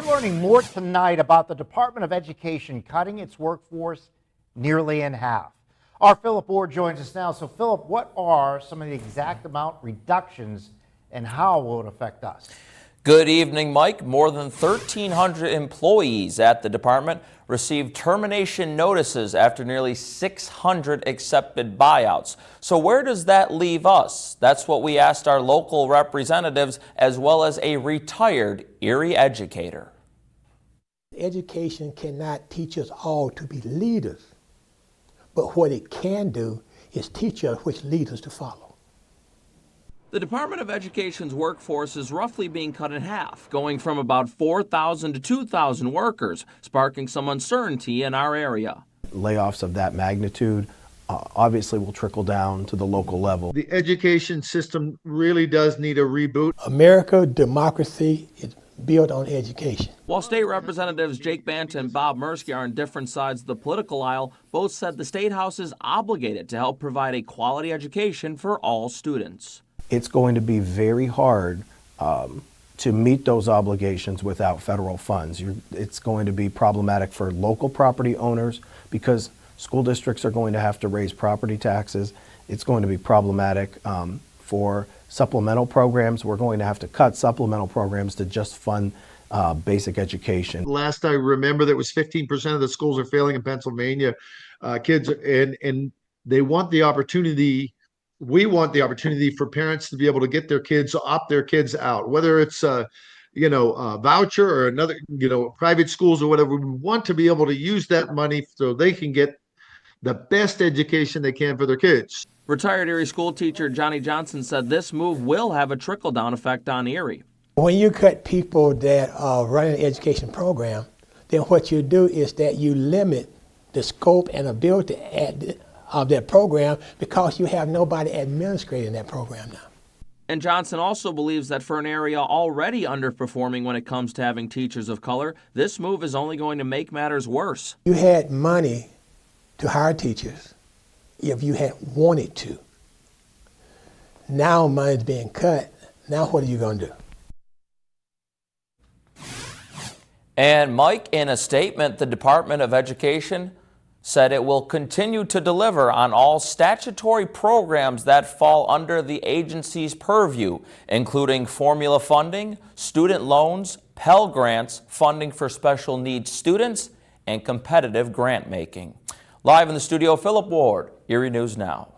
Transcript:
We're learning more tonight about the Department of Education cutting its workforce nearly in half. Our Philip Ward joins us now. So Philip, what are some of the exact amount reductions and how will it affect us? Good evening, Mike. More than 1,300 employees at the department received termination notices after nearly 600 accepted buyouts. So where does that leave us? That's what we asked our local representatives as well as a retired Erie educator. Education cannot teach us all to be leaders, but what it can do is teach us which leaders to follow. The Department of Education's workforce is roughly being cut in half, going from about 4,000 to 2,000 workers, sparking some uncertainty in our area. Layoffs of that magnitude obviously will trickle down to the local level. The education system really does need a reboot. America, democracy is built on education. While State Representatives Jake Banta and Bob Mursky are on different sides of the political aisle, both said the State House is obligated to help provide a quality education for all students. It's going to be very hard to meet those obligations without federal funds. It's going to be problematic for local property owners because school districts are going to have to raise property taxes. It's going to be problematic for supplemental programs. We're going to have to cut supplemental programs to just fund basic education. Last I remember, that was 15% of the schools are failing in Pennsylvania. Kids, and they want the opportunity. We want the opportunity for parents to be able to get their kids, opt their kids out, whether it's a voucher or another, private schools or whatever. We want to be able to use that money so they can get the best education they can for their kids. Retired Erie school teacher Johnny Johnson said this move will have a trickle-down effect on Erie. When you cut people that are running an education program, then what you do is that you limit the scope and ability of that program because you have nobody administrating that program now. And Johnson also believes that for an area already underperforming when it comes to having teachers of color, this move is only going to make matters worse. You had money to hire teachers if you had wanted to. Now money's being cut. Now what are you going to do? And Mike, in a statement, the Department of Education said it will continue to deliver on all statutory programs that fall under the agency's purview, including formula funding, student loans, Pell Grants, funding for special needs students, and competitive grant making. Live in the studio, Philip Ward, Erie News Now.